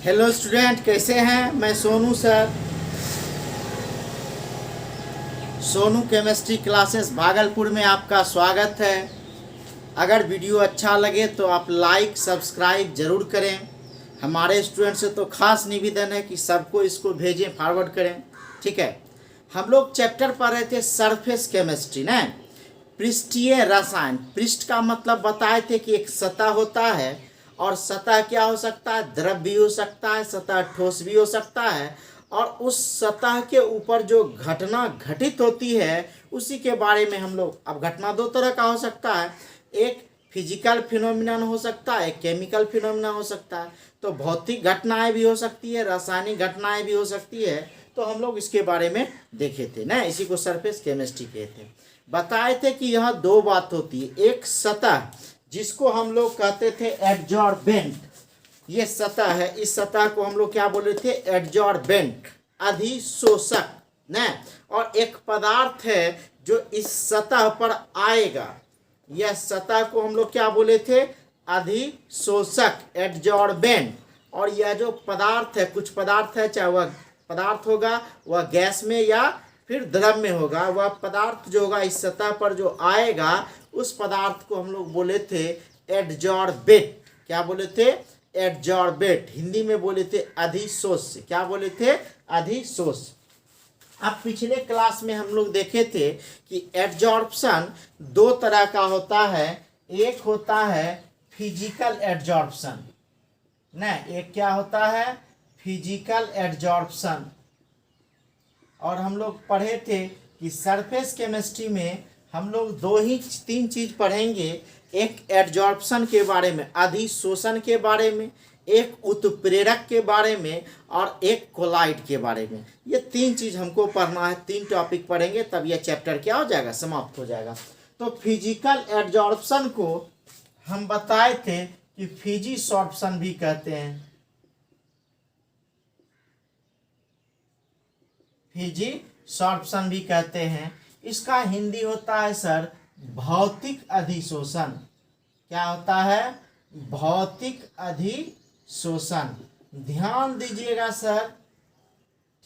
Hello student, कैसे हैं? मैं Sonu sir, Sonu chemistry classes Bhagalpur में आपका स्वागत है। अगर वीडियो अच्छा लगे तो आप लाइक सब्सक्राइब ज़रूर करें। हमारे स्टूडेंट से तो खास निवेदन है कि सबको इसको भेजें, फॉरवर्ड करें। ठीक है, हम लोग चैप्टर पढ़ रहे थे सरफेस केमिस्ट्री ना, पृष्ठीय रसायन। पृष्ठ का मतलब बताए थे कि एक सतह होता है, और सतह क्या हो सकता है? द्रव भी हो सकता है, सतह ठोस भी हो सकता है, और उस सतह के ऊपर जो घटना घटित होती है उसी के बारे में हम लोग। अब घटना दो तरह का हो सकता है, एक फिजिकल फिनोमिनन हो सकता है, एक केमिकल फिनोमिनन हो सकता है। तो भौतिक घटनाएं भी हो सकती है, रासायनिक घटनाएं भी हो सकती है। तो हम लोग इसके बारे में देखे थे ना, इसी को सरफेस केमिस्ट्री कहते हैं। बताए थे कि यहाँ दो बात होती है, एक सतह जिसको हम लोग कहते थे एडजॉर्बेंट, ये सतह है, इस सतह को हम लोग क्या बोले थे? एडजॉर्बेंट, अधिशोषक न। और एक पदार्थ है जो इस सतह पर आएगा, यह सतह को हम लोग क्या बोले थे? अधिशोषक, एडजॉर्बेंट। और यह जो पदार्थ है, कुछ पदार्थ है, चाहे वह पदार्थ होगा वह गैस में या फिर द्रव में होगा, वह पदार्थ जो होगा इस सतह पर जो आएगा उस पदार्थ को हम लोग बोले थे एडजॉर्बेट। क्या बोले थे? एडजॉर्बेट। हिंदी में बोले थे अधिशोष। क्या बोले थे? अधिशोष। अब पिछले क्लास में हम लोग देखे थे कि एडजॉर्प्शन दो तरह का होता है। एक होता है फिजिकल एडजॉर्प्शन न, एक क्या होता है? Physical adsorption. और हम लोग पढ़े थे कि सरफेस केमिस्ट्री में हम लोग तीन चीज पढ़ेंगे। एक एडजॉर्प्शन के बारे में, अधिशोषण के बारे में, एक उत्प्रेरक के बारे में, और एक कोलाइड के बारे में। ये तीन चीज हमको पढ़ना है, तीन टॉपिक पढ़ेंगे तब यह चैप्टर क्या हो जाएगा? समाप्त हो जाएगा। तो फिजिकल एडजॉर्प्शन को हम बताए थे कि फिजिसॉर्प्शन भी कहते हैं। फिजिसॉर्प्शन भी कहते हैं। इसका हिंदी होता है सर भौतिक अधिशोषण। क्या होता है? भौतिक अधिशोषण। ध्यान दीजिएगा सर,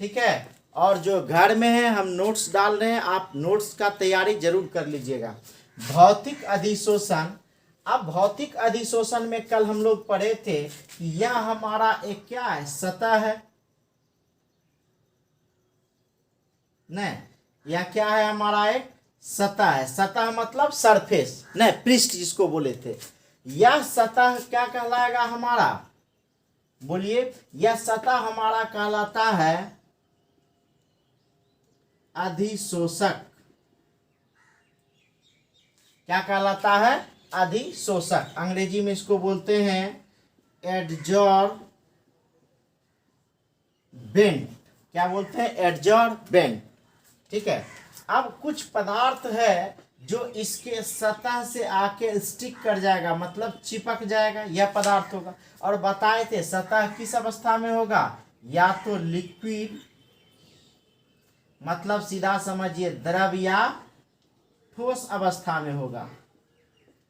ठीक है। और जो घर में है हम नोट्स डाल रहे हैं, आप नोट्स का तैयारी जरूर कर लीजिएगा। भौतिक अधिशोषण। अब भौतिक अधिशोषण में कल हम लोग पढ़े थे कि यह हमारा एक क्या है? सतह है न, यह क्या है? हमारा एक सतह है। सतह मतलब सरफेस न, पृष्ठ जिसको बोले थे। यह सतह क्या कहलाएगा हमारा? बोलिए, यह सतह हमारा कहलाता है अधिशोषक। क्या कहलाता है? अधिशोषक। अंग्रेजी में इसको बोलते हैं एडजॉर्बेंट। क्या बोलते हैं? एडजॉर्बेंट। ठीक है। अब कुछ पदार्थ है जो इसके सतह से आके स्टिक कर जाएगा, मतलब चिपक जाएगा, यह पदार्थ होगा। और बताए थे सतह किस अवस्था में होगा? या तो लिक्विड, मतलब सीधा समझिए द्रव या ठोस अवस्था में होगा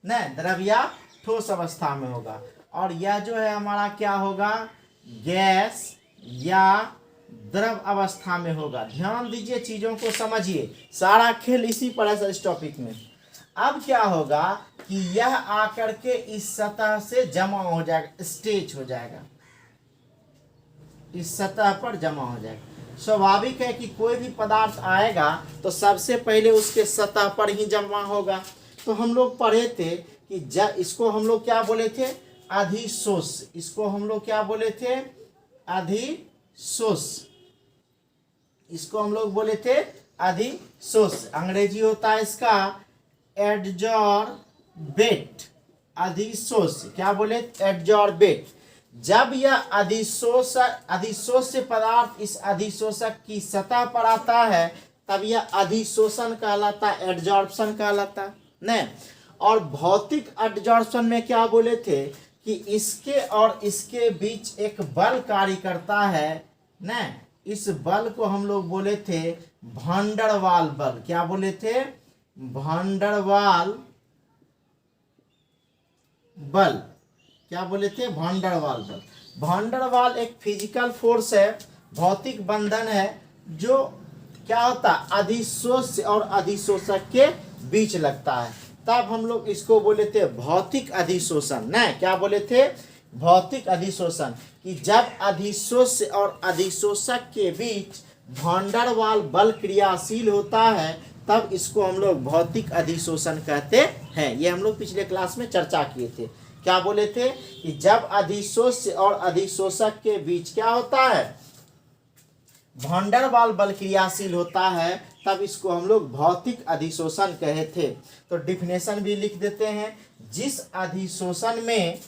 न, द्रव या ठोस अवस्था में होगा। और यह जो है हमारा क्या होगा? गैस या द्रव अवस्था में होगा। ध्यान दीजिए, चीजों को समझिए, सारा खेल इसी पर है सर इस टॉपिक में। अब क्या होगा कि यह आकर के इस सतह से जमा हो जाएगा, स्टेज हो जाएगा, इस सतह पर जमा हो जाएगा। स्वाभाविक है कि कोई भी पदार्थ आएगा तो सबसे पहले उसके सतह पर ही जमा होगा। तो हम लोग पढ़े थे कि इसको हम लोग क्या बोले थे? अधिशोष। इसको हम लोग क्या बोले थे? अधिशोष। इसको हम लोग बोले थे अधिशोष। अंग्रेजी होता है इसका एडजॉर्बेट। अधिशोष। क्या बोले? एडजॉर्बेट। जब यह अधिशोष से पदार्थ इस अधिशोषक की सतह पर आता है तब यह अधिशोषण कहलाता है, एडजॉर्प्शन कहलाता है न। और भौतिक एडजॉर्प्शन में क्या बोले थे कि इसके और इसके बीच एक बल कार्य करता है न। इस बल को हम लोग बोले थे वान डेर वाल बल। क्या बोले थे? वान डेर वाल बल। क्या बोले थे? वान डेर वाल बल। वैन डर वाल एक फिजिकल फोर्स है, भौतिक बंधन है, जो क्या होता है अधिशोष्य और अधिशोषक के बीच लगता है। तब हम लोग इसको बोले थे भौतिक अधिशोषण। नहीं, क्या बोले थे? भौतिक अधिशोषण। कि जब अधिशोष्य और अधिशोषक के बीच वैन डर वाल बल क्रियाशील होता है, तब इसको हम लोग भौतिक अधिशोषण कहते हैं। ये हम लोग पिछले क्लास में चर्चा किए थे। क्या बोले थे? कि जब अधिशोष्य और अधिशोषक के बीच क्या होता है, वैन डर वाल बल क्रियाशील होता है, तब इसको हम लोग भौतिक अधिशोषण कहे थे। तो डिफिनेशन भी लिख देते हैं। जिस अधिशोषण में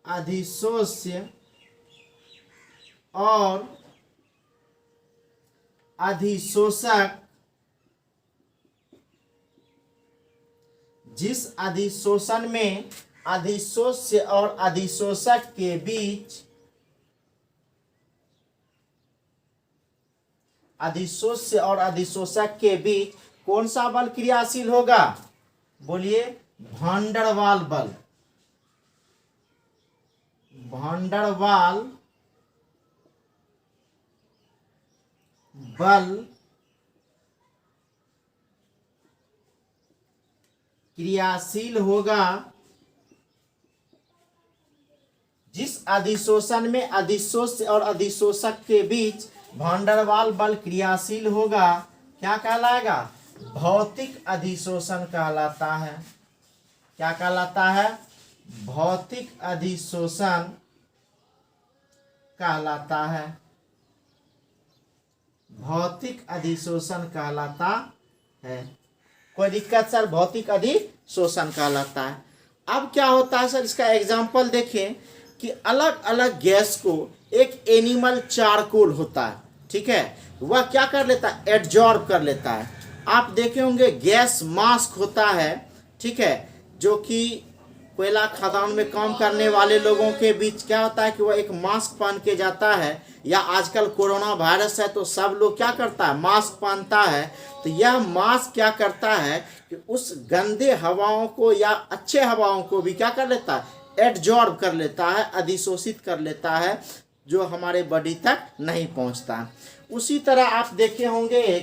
अधिशोष्य और अधिशोषक, जिस अधिशोषण में अधिशोष्य और अधिशोषक के बीच कौन सा बल क्रियाशील होगा? बोलिए, वैन डर वाल बल। वैन डर वाल बल क्रियाशील होगा। जिस अधिशोषण में अधिशोष्य और अधिशोषक के बीच वैन डर वाल बल क्रियाशील होगा, क्या कहलाएगा? भौतिक अधिशोषण कहलाता है। क्या कहलाता है? भौतिक अधिशोषण कहलाता है। भौतिक अधिशोषण कहलाता है। कोई दिक्कत सर? भौतिक अधिशोषण कहलाता है। अब क्या होता है सर, इसका एग्जांपल देखें कि अलग अलग गैस को एक एनिमल चारकोल होता है, ठीक है, वह क्या कर लेता है? एब्जॉर्ब कर लेता है। आप देखे होंगे गैस मास्क होता है, ठीक है, जो कि कोयला खदान में काम करने वाले लोगों के बीच क्या होता है कि वह एक मास्क पहन के जाता है, या आजकल कोरोना वायरस है तो सब लोग क्या करता है? मास्क पहनता है। तो यह मास्क क्या करता है कि उस गंदे हवाओं को या अच्छे हवाओं को भी क्या कर लेता है? एब्जॉर्ब कर लेता है, अधिशोषित कर लेता है, जो हमारे बॉडी तक नहीं पहुंचता। उसी तरह आप देखे होंगे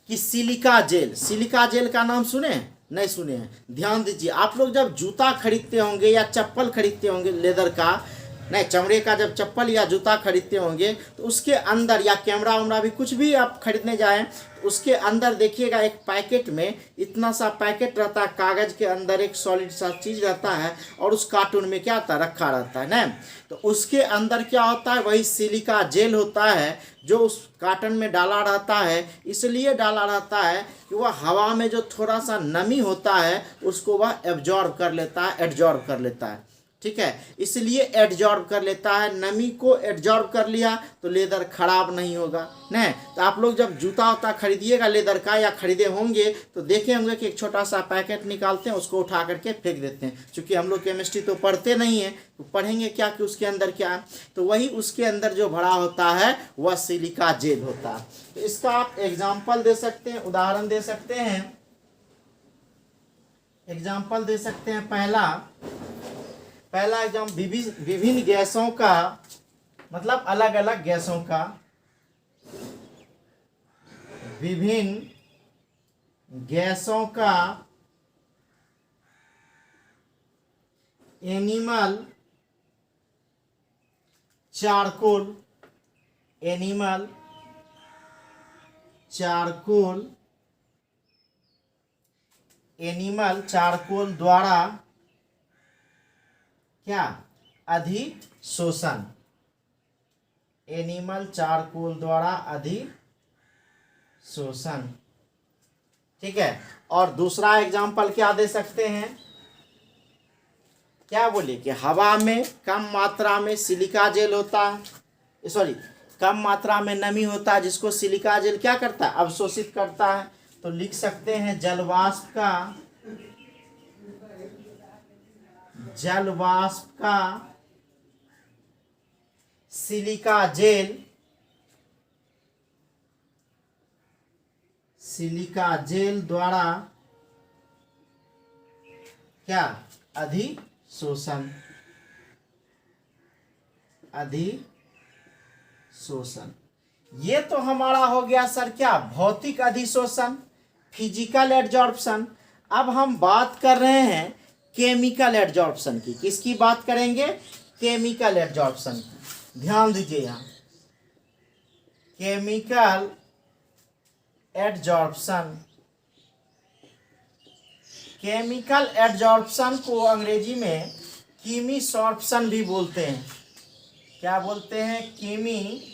कि सिलिका जेल। सिलिका जेल का नाम सुने? नहीं सुने हैं? ध्यान दीजिए, आप लोग जब जूता खरीदते होंगे या चप्पल खरीदते होंगे लेदर का, नहीं चमड़े का, जब चप्पल या जूता खरीदते होंगे तो उसके अंदर, या कैमरा वैमरा भी कुछ भी आप खरीदने जाएं, उसके अंदर देखिएगा एक पैकेट में इतना सा पैकेट रहता है, कागज के अंदर एक सॉलिड सा चीज रहता है, और उस कार्टून में क्या होता है? रखा रहता है ना। तो उसके अंदर क्या होता है? वही सिलिका जेल होता है, जो उस कार्टन में डाला रहता है। इसलिए डाला रहता है कि वह हवा में जो थोड़ा सा नमी होता है उसको वह एब्जॉर्ब कर लेता है, ठीक है। इसलिए एब्जॉर्ब कर लेता है, नमी को एब्जॉर्ब कर लिया तो लेदर खराब नहीं होगा। नहीं तो आप लोग जब जूता उता खरीदिएगा लेदर का, या खरीदे होंगे तो देखे होंगे कि एक छोटा सा पैकेट निकालते हैं, उसको उठा करके फेंक देते हैं। क्योंकि हम लोग केमिस्ट्री तो पढ़ते नहीं है, तो पढ़ेंगे क्या कि उसके अंदर क्या है? तो वही उसके अंदर जो भरा होता है वह सिलिका जेल होता है। तो इसका आप एग्जाम्पल दे सकते हैं, उदाहरण दे सकते हैं। एग्जाम्पल दे सकते हैं। पहला एग्जाम, विभिन्न गैसों का, मतलब अलग अलग गैसों का, विभिन्न गैसों का एनिमल चारकोल, एनिमल चारकोल द्वारा क्या? अधिशोषण। एनिमल चारकोल द्वारा अधिशोषण, ठीक है। और दूसरा एग्जांपल क्या दे सकते हैं? क्या बोलिए कि हवा में कम मात्रा में सिलिका जेल होता है, सॉरी कम मात्रा में नमी होता है, जिसको सिलिका जेल क्या करता है? अवशोषित करता है। तो लिख सकते हैं जल वाष्प का सिलिका जेल द्वारा क्या अधिशोषण ये तो हमारा हो गया सर क्या, भौतिक अधिशोषण, फिजिकल एडजॉर्प्शन। अब हम बात कर रहे हैं केमिकल एडजॉर्प्शन की। किसकी बात करेंगे? केमिकल एडजॉर्प्शन की। ध्यान दीजिए यहाँ, केमिकल एडजॉर्प्शन। केमिकल एडजॉर्प्शन को अंग्रेजी में कीमीसॉर्प्शन भी बोलते हैं। क्या बोलते हैं? कीमीसॉर्प्शन।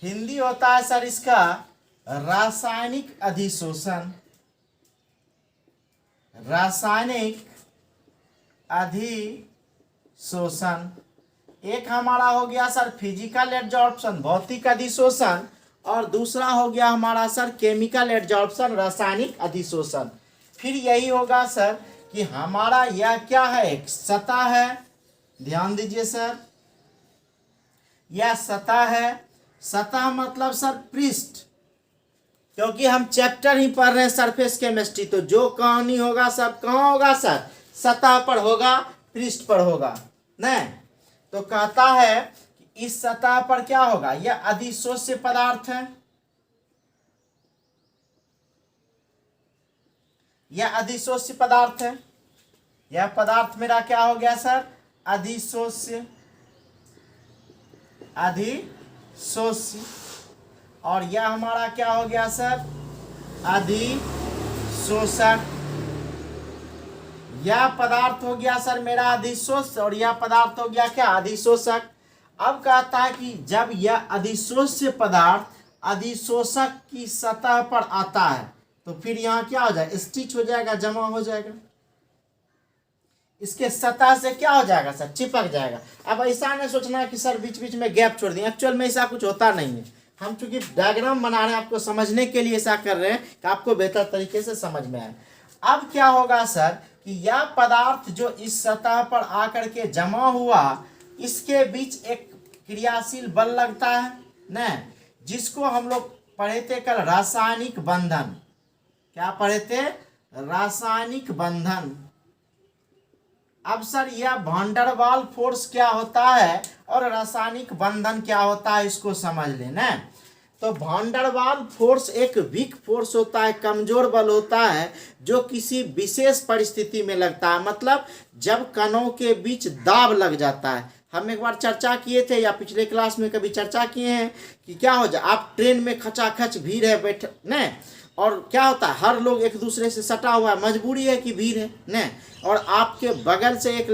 हिंदी होता है सर इसका रासायनिक अधिशोषण। रासायनिक अधिशोषण। एक हमारा हो गया सर फिजिकल एडजॉर्प्शन, भौतिक अधिशोषण, और दूसरा हो गया हमारा सर केमिकल एडजॉर्प्शन, रासायनिक अधिशोषण। फिर यही होगा सर कि हमारा यह क्या है? एक सतह है। ध्यान दीजिए सर, यह सतह है। सतह मतलब सर पृष्ठ, क्योंकि हम चैप्टर ही पढ़ रहे हैं सरफेस केमिस्ट्री, तो जो कहानी होगा सब कहाँ होगा सर? सतह पर होगा, पृष्ठ पर होगा। नहीं तो कहता है कि इस सतह पर क्या होगा? यह अधिशोष्य पदार्थ है। यह अधिशोष्य पदार्थ है। यह पदार्थ मेरा क्या हो गया सर? अधिशोष्य। और यह हमारा क्या हो गया सर? अधिशोषक। यह पदार्थ हो गया सर मेरा अधिशोष्य, और यह पदार्थ हो गया क्या? अधिशोषक। अब कहता है कि जब यह अधिशोष्य पदार्थ अधिशोषक की सतह पर आता है तो फिर यहाँ क्या हो जाएगा? स्टिच हो जाएगा, जमा हो जाएगा। इसके सतह से क्या हो जाएगा सर? चिपक जाएगा। अब ऐसा नहीं सोचना कि सर बीच बीच में गैप छोड़ दिए, एक्चुअल में ऐसा कुछ होता नहीं है। हम चूंकि डायग्राम बना रहे हैं आपको समझने के लिए, ऐसा कर रहे हैं कि आपको बेहतर तरीके से समझ में आए। अब क्या होगा सर कि यह पदार्थ जो इस सतह पर आकर के जमा हुआ, इसके बीच एक क्रियाशील बल लगता है न, जिसको हम लोग पढ़े थे कल, रासायनिक बंधन। क्या पढ़े थे? रासायनिक बंधन। अब सर यह वैन वाल फोर्स क्या होता है और रासायनिक बंधन क्या होता है, इसको समझ लेना। तो वैन वाल फोर्स एक वीक फोर्स होता है, कमजोर बल होता है, जो किसी विशेष परिस्थिति में लगता है। मतलब जब कणों के बीच दाब लग जाता है। हम एक बार चर्चा किए थे या पिछले क्लास में कभी चर्चा किए हैं कि क्या हो जाए, आप ट्रेन में खचाखच भीड़ है बैठ न, और क्या होता है, हर लोग एक दूसरे से सटा हुआ है, मजबूरी है कि भीड़ है न, और आपके बगल से एक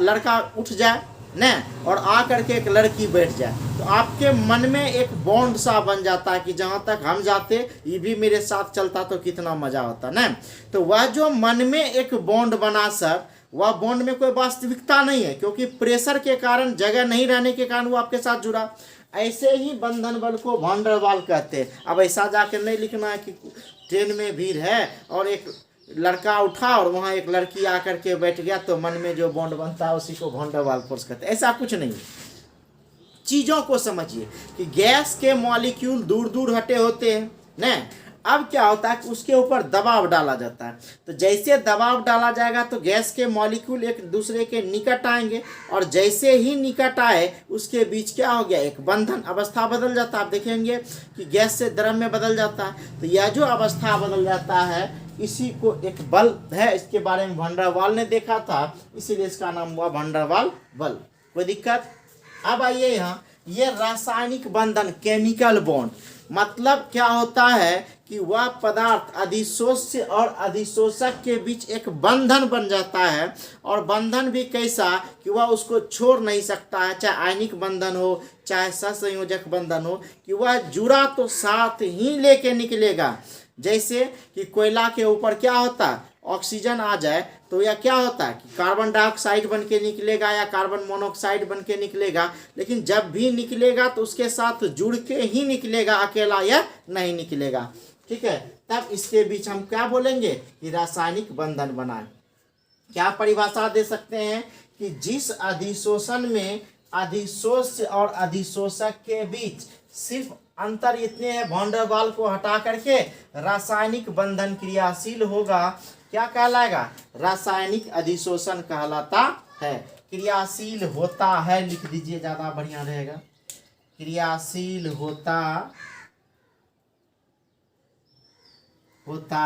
लड़का उठ जाए न, और आकर के एक लड़की बैठ जाए, तो आपके मन में एक बॉन्ड सा बन जाता है कि जहाँ तक हम जाते ये भी मेरे साथ चलता तो कितना मजा होता न। तो वह जो मन में एक बॉन्ड बना सर, वह बॉन्ड में कोई वास्तविकता नहीं है, क्योंकि प्रेशर के कारण, जगह नहीं रहने के कारण वो आपके साथ जुड़ा। ऐसे ही बंधन बल को वैन डर वाल कहते हैं। अब ऐसा जाकर नहीं लिखना है कि ट्रेन में भीड़ है और एक लड़का उठा और वहाँ एक लड़की आकर के बैठ गया तो मन में जो बॉन्ड बनता है उसी को वैन डर वाल फोर्स कहते हैं। ऐसा कुछ नहीं। चीज़ों को समझिए कि गैस के मॉलिक्यूल दूर दूर हटे होते हैं न। अब क्या होता है कि उसके ऊपर दबाव डाला जाता है, तो जैसे दबाव डाला जाएगा तो गैस के मॉलिक्यूल एक दूसरे के निकट आएंगे, और जैसे ही निकट आए उसके बीच क्या हो गया? एक बंधन, अवस्था बदल जाता है। आप देखेंगे कि गैस से द्रव में बदल जाता है, तो यह जो अवस्था बदल जाता है इसी को एक बल है। इसके बारे में वैन डर वाल ने देखा था, इसीलिए इसका नाम हुआ वैन डर वाल बल। कोई दिक्कत? अब आइए यहाँ, ये रासायनिक बंधन, केमिकल बॉन्ड, मतलब क्या होता है कि वह पदार्थ अधिशोष्य और अधिशोषक के बीच एक बंधन बन जाता है, और बंधन भी कैसा कि वह उसको छोड़ नहीं सकता है, चाहे आयनिक बंधन हो चाहे सहसंयोजक बंधन हो, कि वह जुड़ा तो साथ ही लेके निकलेगा। जैसे कि कोयला के ऊपर क्या होता है, ऑक्सीजन आ जाए तो यह क्या होता है कि कार्बन डाइऑक्साइड बन के निकलेगा या कार्बन मोनोऑक्साइड बन के निकलेगा, लेकिन जब भी निकलेगा तो उसके साथ जुड़ के ही निकलेगा, अकेला यह नहीं निकलेगा। ठीक है, तब इसके बीच हम क्या बोलेंगे कि रासायनिक बंधन बनाए। क्या परिभाषा दे सकते हैं कि जिस अधिशोषण में अधिशोष्य और अधिशोषक के बीच सिर्फ अंतर इतने हैं, वैन डर वाल्स को हटा करके रासायनिक बंधन क्रियाशील होगा, क्या कहलाएगा, रासायनिक अधिशोषण कहलाता है। क्रियाशील होता है लिख दीजिए, ज्यादा बढ़िया रहेगा। क्रियाशील होता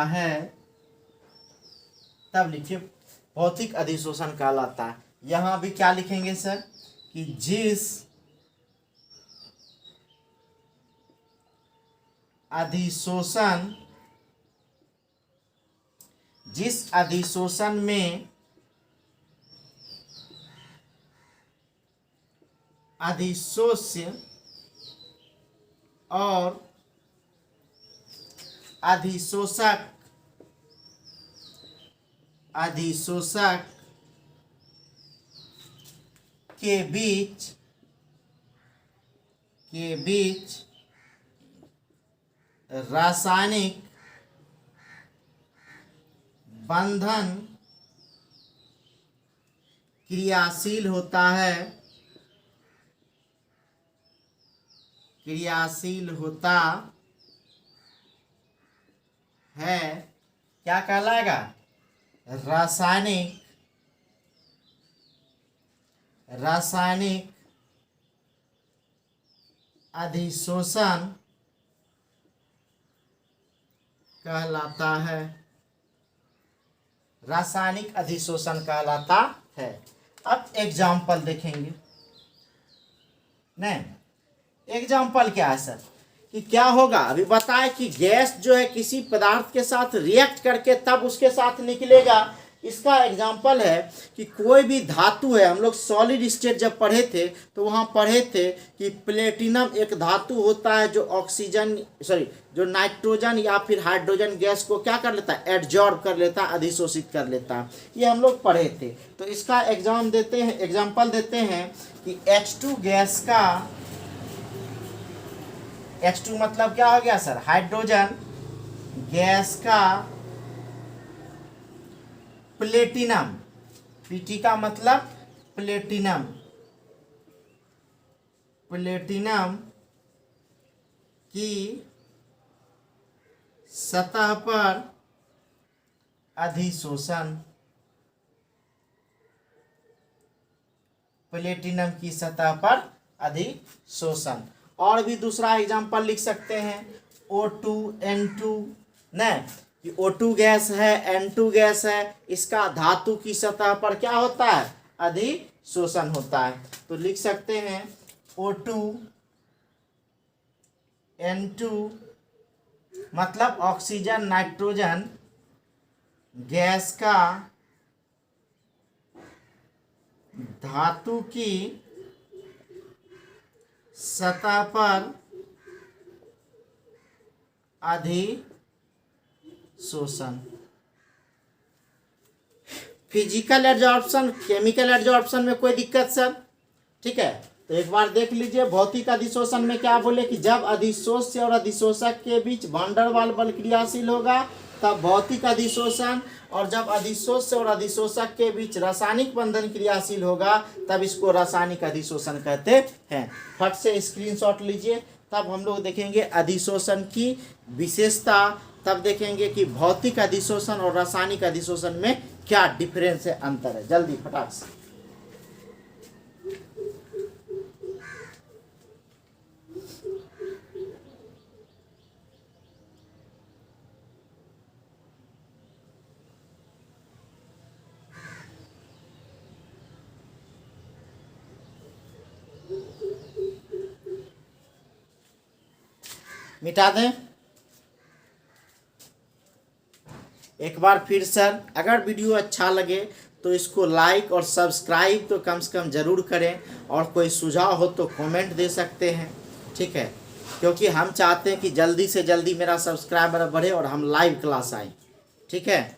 है तब लिखिए भौतिक अधिशोषण कहलाता है। यहां भी क्या लिखेंगे सर कि जिस अधिशोषण में अधिशोष्य और अधिशोषक के बीच रासायनिक बंधन क्रियाशील होता है, क्या कहलाएगा, रासायनिक अधिशोषण कहलाता है। रासायनिक अधिशोषण कहलाता है। अब एग्जाम्पल देखेंगे। नहीं, एग्जाम्पल क्या है सर कि क्या होगा, अभी बताए कि गैस जो है किसी पदार्थ के साथ रिएक्ट करके तब उसके साथ निकलेगा। इसका एग्जाम्पल है कि कोई भी धातु है, हम लोग सॉलिड स्टेट जब पढ़े थे तो वहाँ पढ़े थे कि प्लेटिनम एक धातु होता है जो नाइट्रोजन या फिर हाइड्रोजन गैस को क्या कर लेता है, एब्जॉर्ब कर लेता है, अधिशोषित कर लेता है। ये हम लोग पढ़े थे। तो इसका एग्जाम्पल देते हैं कि H2 गैस का, H2 मतलब क्या हो गया सर, हाइड्रोजन गैस का प्लेटिनम, Pt का मतलब प्लेटिनम की सतह पर अधिशोषण, और भी दूसरा एग्जांपल लिख सकते हैं O2N2, नहीं कि O2 गैस है, N2 गैस है, इसका धातु की सतह पर क्या होता है, अधिशोषण होता है। तो लिख सकते हैं O2N2 मतलब ऑक्सीजन नाइट्रोजन गैस का धातु की सतह पर अधिशोषण। फिजिकल एडजॉर्प्शन, केमिकल एडजॉर्प्शन में कोई दिक्कत सर, ठीक है। तो एक बार देख लीजिए, भौतिक अधिशोषण में क्या बोले कि जब अधिशोष्य और अधिशोषक के बीच वैन डर वाल्स बल क्रियाशील होगा तब भौतिक अधिशोषण, और जब अधिशोष्य और अधिशोषक के बीच रासायनिक बंधन क्रियाशील होगा तब इसको रासायनिक अधिशोषण कहते हैं। फट से स्क्रीनशॉट लीजिए, तब हम लोग देखेंगे अधिशोषण की विशेषता, तब देखेंगे कि भौतिक अधिशोषण और रासायनिक अधिशोषण में क्या डिफरेंस है, अंतर है। जल्दी फटाक से। मिटा दें एक बार फिर सर। अगर वीडियो अच्छा लगे तो इसको लाइक और सब्सक्राइब तो कम से कम ज़रूर करें, और कोई सुझाव हो तो कमेंट दे सकते हैं, ठीक है, क्योंकि हम चाहते हैं कि जल्दी से जल्दी मेरा सब्सक्राइबर बढ़े और हम लाइव क्लास आए, ठीक है।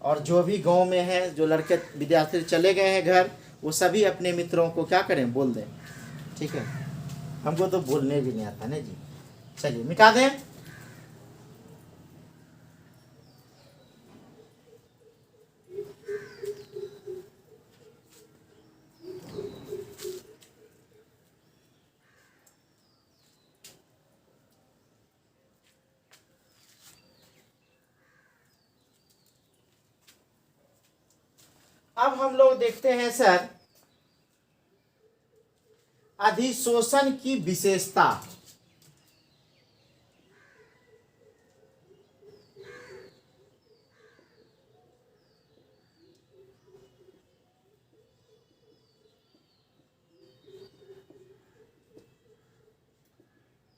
और जो भी गांव में है, जो लड़के विद्यार्थी चले गए हैं घर, वो सभी अपने मित्रों को क्या करें, बोल दें, ठीक है। हमको तो बोलने भी नहीं आता ना जी। चलिए मिटा दें। अब हम लोग देखते हैं सर अधिशोषण की विशेषता।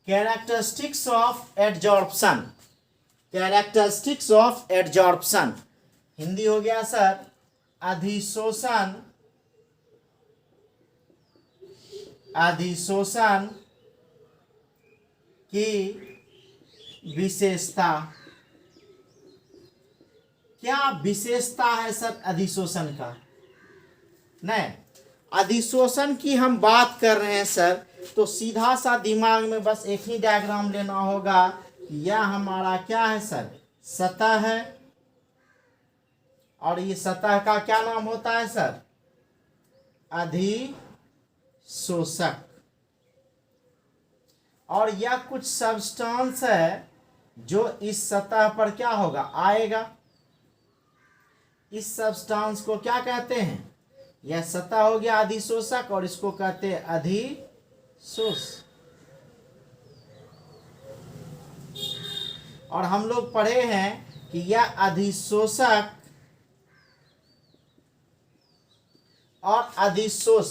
Characteristics of adsorption, characteristics of adsorption Hindi हो गया सर अधिशोषण, अधिशोषण की विशेषता। क्या विशेषता है सर अधिशोषण का? नहीं, अधिशोषण की हम बात कर रहे हैं सर तो सीधा सा दिमाग में बस एक ही डायग्राम लेना होगा कि यह हमारा क्या है सर, सतह है, और ये सतह का क्या नाम होता है सर, अधिशोषक। और यह कुछ सब्सटेंस है जो इस सतह पर क्या होगा, आएगा। इस सब्सटेंस को क्या कहते हैं, यह सतह हो गया अधिशोषक और इसको कहते हैं अधिशोष। और हम लोग पढ़े हैं कि यह अधिशोषक और अधिशोष,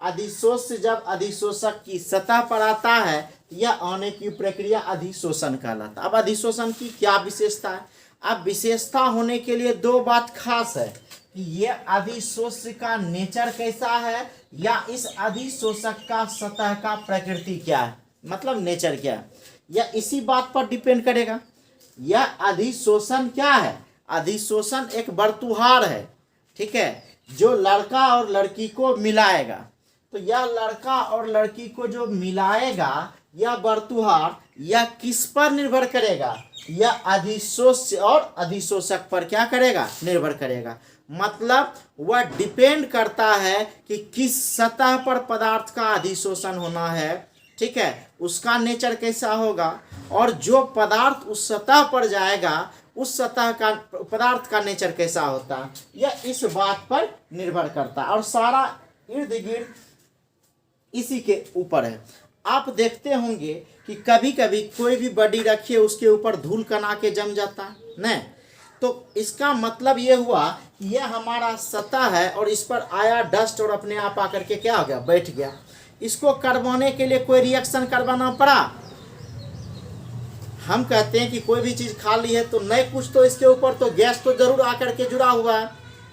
अधिशोष से जब अधिशोषक की सतह पर आता है तो यह आने की प्रक्रिया अधिशोषण कहलाता है। अब अधिशोषण की क्या विशेषता है? अब विशेषता होने के लिए दो बात खास है कि यह अधिशोष का नेचर कैसा है या इस अधिशोषक का सतह का प्रकृति क्या है, मतलब नेचर क्या है, यह इसी बात पर डिपेंड करेगा। यह अधिशोषण क्या है, अधिशोषण एक वर्तुहार है, ठीक है, जो लड़का और लड़की को मिलाएगा। तो यह लड़का और लड़की को जो मिलाएगा यह वर्तुहार, यह किस पर निर्भर करेगा, यह अधिशोष और अधिशोषक पर क्या करेगा, निर्भर करेगा। मतलब वह डिपेंड करता है कि किस सतह पर पदार्थ का अधिशोषण होना है, ठीक है, उसका नेचर कैसा होगा, और जो पदार्थ उस सतह पर जाएगा उस सतह का पदार्थ का नेचर कैसा होता है, यह इस बात पर निर्भर करता है। और सारा इर्द गिर्द इसी के ऊपर है। आप देखते होंगे कि कभी कभी कोई भी बॉडी रखिए उसके ऊपर धूल कण आके जम जाता है, नहीं, तो इसका मतलब ये हुआ कि यह हमारा सतह है और इस पर आया डस्ट और अपने आप आकर के क्या हो गया, बैठ गया। इसको करवाने के लिए कोई रिएक्शन करवाना पड़ा। हम कहते हैं कि कोई भी चीज़ खा ली है तो नहीं, कुछ तो इसके ऊपर तो गैस तो जरूर आकर के जुड़ा हुआ है,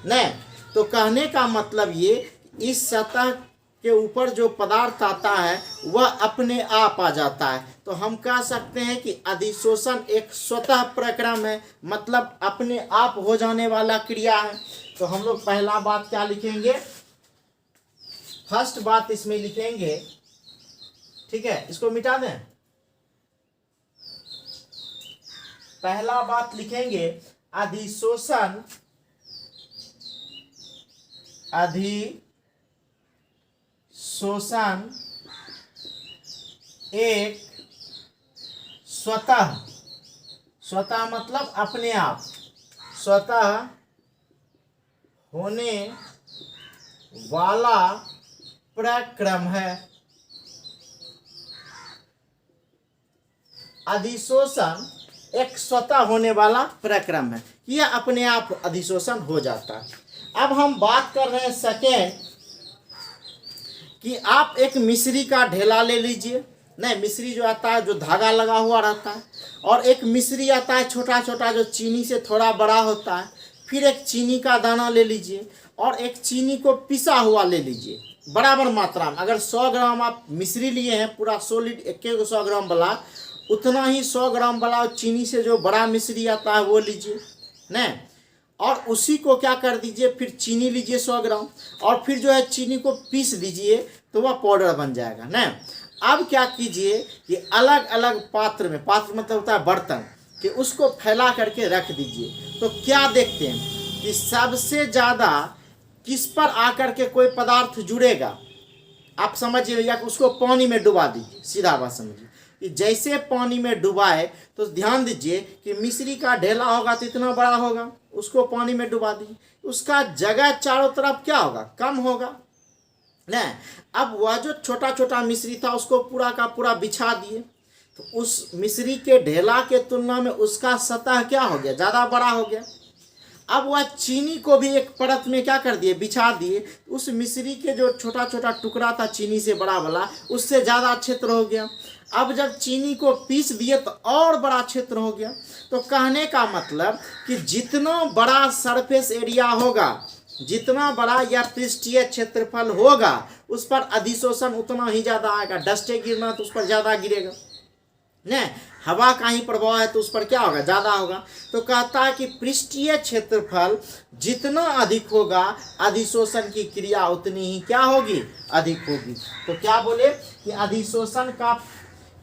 नहीं, तो कहने का मतलब ये इस सतह के ऊपर जो पदार्थ आता है वह अपने आप आ जाता है। तो हम कह सकते हैं कि अधिशोषण एक स्वतः प्रक्रम है, मतलब अपने आप हो जाने वाला क्रिया है। तो हम लोग पहला बात क्या लिखेंगे, फर्स्ट बात इसमें लिखेंगे, ठीक है, इसको मिटा दें। पहला बात लिखेंगे अधिशोषण, अधिशोषण एक स्वतः, स्वतः मतलब अपने आप, स्वतः होने वाला प्रक्रम है। अधिशोषण एक स्वतः होने वाला प्रक्रम है, यह अपने आप अधिशोषण हो जाता है। अब हम बात कर रहे हैं सेकेंड कि आप एक मिश्री का ढेला ले लीजिए, नहीं, मिश्री जो आता है जो धागा लगा हुआ रहता है, और एक मिश्री आता है छोटा छोटा जो चीनी से थोड़ा बड़ा होता है। फिर एक चीनी का दाना ले लीजिए और एक चीनी को पिसा हुआ ले लीजिए बराबर मात्रा में। अगर 100 ग्राम आप मिश्री लिए हैं पूरा सॉलिड, एक 100 ग्राम वाला, उतना ही 100 ग्राम वाला चीनी से जो बड़ा मिश्री आता है वो लीजिए, नहीं, और उसी को क्या कर दीजिए, फिर चीनी लीजिए 100 ग्राम और फिर जो है चीनी को पीस दीजिए तो वह पाउडर बन जाएगा, नहीं। अब क्या कीजिए कि अलग अलग पात्र में, पात्र मतलब होता है बर्तन, कि उसको फैला करके रख दीजिए। तो क्या देखते हैं कि सबसे ज़्यादा किस पर आकर के कोई पदार्थ जुड़ेगा, आप समझिए, या उसको पानी में डुबा दीजिए, सीधा बात समझिए, कि जैसे पानी में डुबाए तो ध्यान दीजिए कि मिश्री का ढेला होगा तो इतना बड़ा होगा, उसको पानी में डुबा दीजिए, उसका जगह चारों तरफ क्या होगा, कम होगा न। अब वह जो छोटा छोटा मिश्री था उसको पूरा का पूरा बिछा दिए, तो उस मिश्री के ढेला के तुलना में उसका सतह क्या हो गया, ज़्यादा बड़ा हो गया। अब वह चीनी को भी एक परत में क्या कर दिए, बिछा दिए। उस मिश्री के जो छोटा छोटा टुकड़ा था चीनी से बड़ा वाला, उससे ज़्यादा क्षेत्र हो गया। अब जब चीनी को पीस दिए तो और बड़ा क्षेत्र हो गया। तो कहने का मतलब कि जितना बड़ा सरफेस एरिया होगा, जितना बड़ा या पृष्ठीय क्षेत्रफल होगा, उस पर अधिशोषण उतना ही ज़्यादा आएगा। डस्टे गिरना तो उस पर ज़्यादा गिरेगा न, हवा का ही प्रभाव है तो उस पर क्या होगा, ज़्यादा होगा। तो कहता है कि पृष्ठीय क्षेत्रफल जितना अधिक होगा, अधिशोषण की क्रिया उतनी ही क्या होगी, अधिक होगी। तो क्या बोले कि अधिशोषण का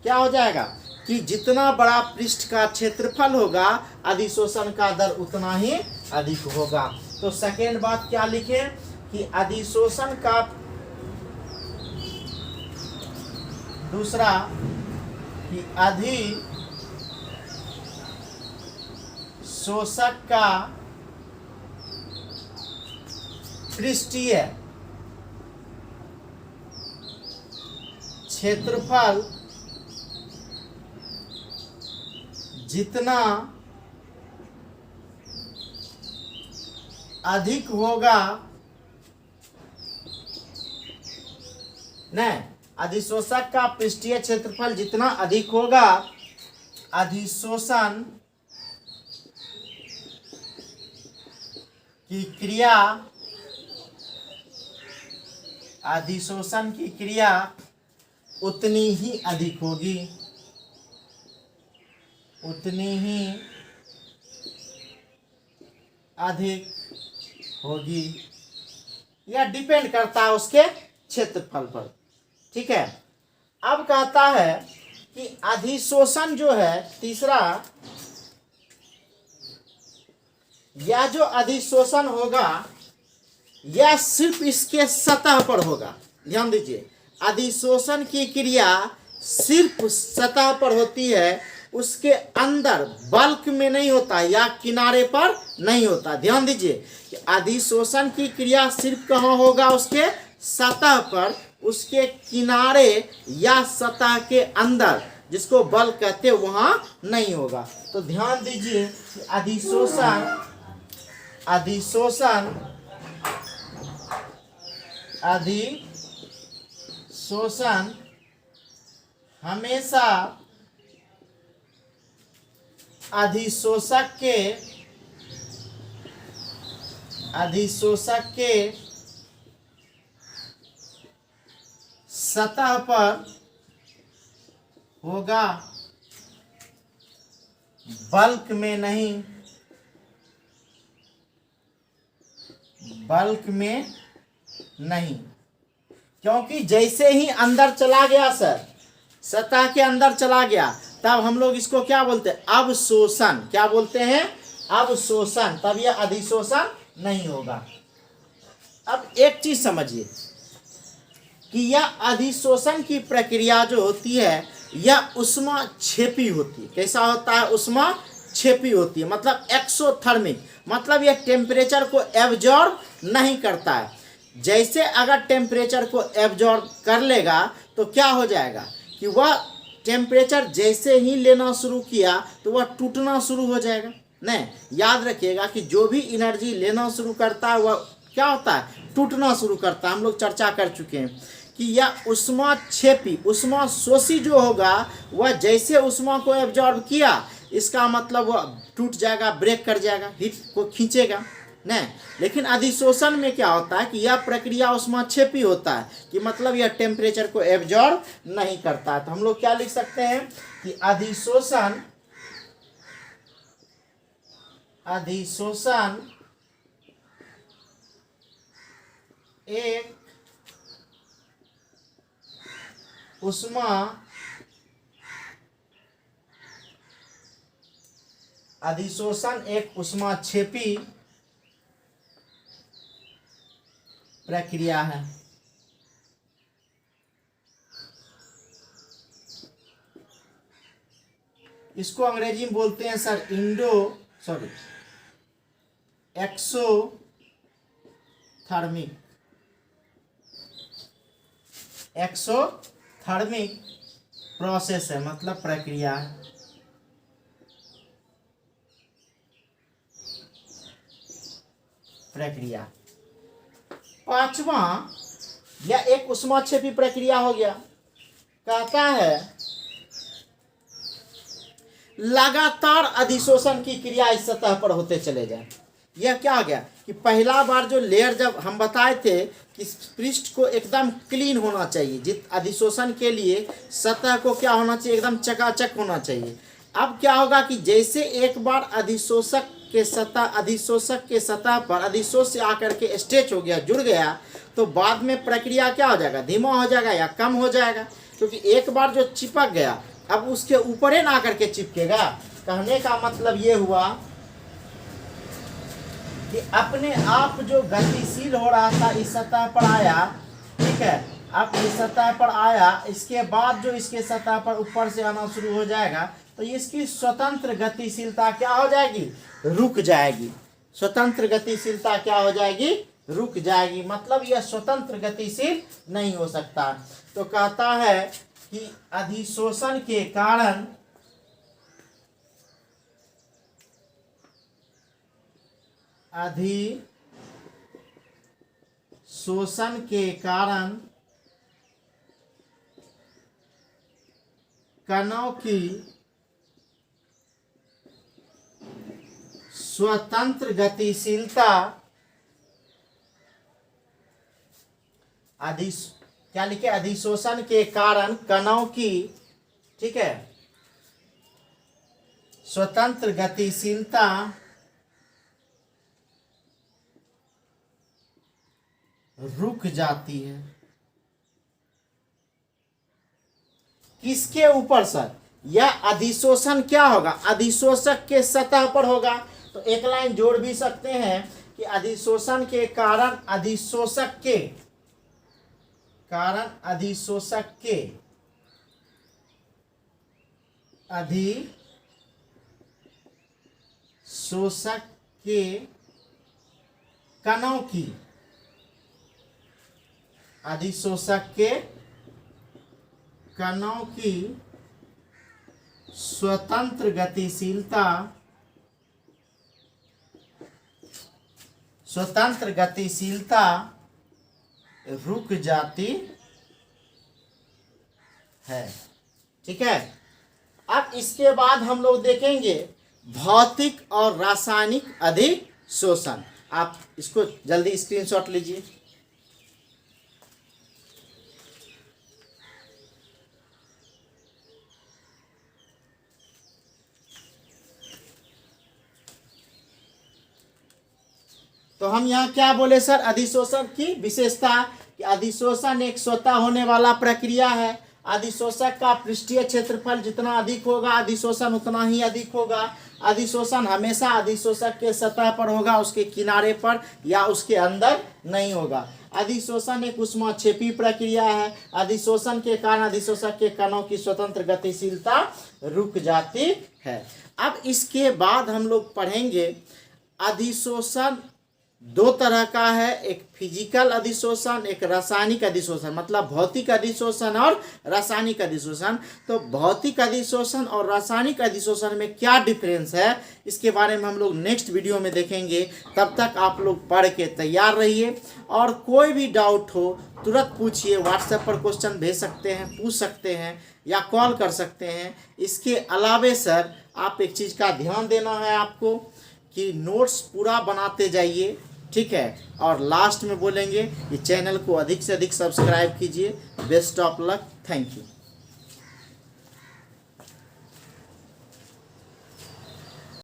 क्या हो जाएगा कि जितना बड़ा पृष्ठ का क्षेत्रफल होगा, अधिशोषण का दर उतना ही अधिक होगा। तो सेकेंड बात क्या लिखे कि अधिशोषण का दूसरा कि अधिशोषक का पृष्ठीय क्षेत्रफल जितना अधिक होगा न, अधिशोषक का पृष्ठीय क्षेत्रफल जितना अधिक होगा, अधिशोषण की क्रिया, अधिशोषण की क्रिया उतनी ही अधिक होगी, उतनी ही अधिक होगी। यह डिपेंड करता है उसके क्षेत्रफल पर। ठीक है। अब कहता है कि अधिशोषण जो है तीसरा, यह जो अधिशोषण होगा यह सिर्फ इसके सतह पर होगा। ध्यान दीजिए, अधिशोषण की क्रिया सिर्फ सतह पर होती है, उसके अंदर बल्क में नहीं होता या किनारे पर नहीं होता। ध्यान दीजिए कि अधिशोषण की क्रिया सिर्फ कहाँ होगा, उसके सतह पर, उसके किनारे या सतह के अंदर, जिसको बल्क कहते हैं, वहां नहीं होगा। तो ध्यान दीजिए कि अधिशोषण हमेशा अधिशोषक के सतह पर होगा, बल्क में नहीं, बल्क में नहीं। क्योंकि जैसे ही अंदर चला गया सर, सतह के अंदर चला गया, तब हम लोग इसको क्या बोलते हैं, अवशोषण। क्या बोलते हैं, अवशोषण। तब यह अधिशोषण नहीं होगा। अब एक चीज समझिए कि यह अधिशोषण की प्रक्रिया जो होती है, यह उष्मा क्षेपी होती है। कैसा होता है, उष्मा क्षेपी होती है, मतलब एक्सोथर्मिक, मतलब यह टेम्परेचर को एब्जॉर्ब नहीं करता है। जैसे अगर टेम्परेचर को एब्जॉर्ब कर लेगा तो क्या हो जाएगा कि वह टेम्परेचर जैसे ही लेना शुरू किया तो वह टूटना शुरू हो जाएगा। नहीं, याद रखिएगा कि जो भी एनर्जी लेना शुरू करता है वह क्या होता है, टूटना शुरू करता है। हम लोग चर्चा कर चुके हैं कि यह उष्मा क्षेपी, उष्मा शोषी जो होगा, वह जैसे उष्मा को एब्जॉर्ब किया, इसका मतलब वह टूट जाएगा, ब्रेक कर जाएगा, हीट को खींचेगा नहीं। लेकिन अधिशोषण में क्या होता है कि यह प्रक्रिया उष्माक्षेपी होता है, कि मतलब यह टेम्परेचर को एब्जॉर्ब नहीं करता है। तो हम लोग क्या लिख सकते हैं कि अधिशोषण एक उष्माक्षेपी प्रक्रिया है। इसको अंग्रेजी में बोलते हैं सर एक्सोथर्मिक। एक्सोथर्मिक प्रोसेस है, मतलब प्रक्रिया है। प्रक्रिया। पांचवा या एक उष्माक्षेपी प्रक्रिया हो गया। कहता है लगातार अधिशोषण की क्रिया इस सतह पर होते चले जाए। यह क्या हो गया कि पहला बार जो लेयर जब हम बताए थे कि पृष्ठ को एकदम क्लीन होना चाहिए, जित अधिशोषण के लिए सतह को क्या होना चाहिए, एकदम चकाचक होना चाहिए। अब क्या होगा कि जैसे एक बार अधिशोषक के सतह पर अधिशोष से आकर के स्ट्रेच हो गया, जुड़ गया, तो बाद में प्रक्रिया क्या हो जाएगा, धीमा हो जाएगा या कम हो जाएगा, क्योंकि एक बार जो चिपक गया अब उसके ऊपर ही ना आकर के चिपकेगा। कहने का मतलब ये हुआ कि अपने आप जो गतिशील हो रहा था इस सतह पर आया, ठीक है, अब इस सतह पर आया, इसके बाद जो इसके सतह पर ऊपर से आना शुरू हो जाएगा, तो इसकी स्वतंत्र गतिशीलता क्या हो जाएगी, रुक जाएगी। स्वतंत्र गतिशीलता क्या हो जाएगी, रुक जाएगी, मतलब यह स्वतंत्र गतिशील नहीं हो सकता। तो कहता है कि अधिशोषण के कारण कणों की स्वतंत्र गतिशीलता क्या लिखे, अधिशोषण के कारण कणों की, ठीक है, स्वतंत्र गतिशीलता रुक जाती है। किसके ऊपर सर, यह अधिशोषण क्या होगा, अधिशोषक के सतह पर होगा। तो एक लाइन जोड़ भी सकते हैं कि अधिशोषण के कारण अधिशोषक के कणों की, अधिशोषक के कणों की स्वतंत्र गतिशीलता रुक जाती है। ठीक है, अब इसके बाद हम लोग देखेंगे भौतिक और रासायनिक अधिशोषण। आप इसको जल्दी स्क्रीनशॉट लीजिए। तो हम यहाँ क्या बोले सर, अधिशोषण की विशेषता कि अधिशोषण एक स्वतः होने वाला प्रक्रिया है। अधिशोषक का पृष्ठीय क्षेत्रफल जितना अधिक होगा अधिशोषण उतना ही अधिक होगा। अधिशोषण हमेशा अधिशोषक के सतह पर होगा, उसके किनारे पर या उसके अंदर नहीं होगा। अधिशोषण एक ऊष्माक्षेपी प्रक्रिया है। अधिशोषण के कारण अधिशोषक के कणों की स्वतंत्र गतिशीलता रुक जाती है। अब इसके बाद हम लोग पढ़ेंगे अधिशोषण दो तरह का है, एक फिजिकल अधिशोषण, एक रासायनिक अधिशोषण, मतलब भौतिक अधिशोषण और रासायनिक अधिशोषण। तो भौतिक अधिशोषण और रासायनिक अधिशोषण में क्या डिफरेंस है, इसके बारे में हम लोग नेक्स्ट वीडियो में देखेंगे। तब तक आप लोग पढ़ के तैयार रहिए, और कोई भी डाउट हो तुरंत पूछिए। व्हाट्सएप पर क्वेश्चन भेज सकते हैं, पूछ सकते हैं, या कॉल कर सकते हैं। इसके अलावे सर आप एक चीज़ का ध्यान देना है आपको कि नोट्स पूरा बनाते जाइए, ठीक है। और लास्ट में बोलेंगे कि चैनल को अधिक से अधिक सब्सक्राइब कीजिए। Best of luck, thank you.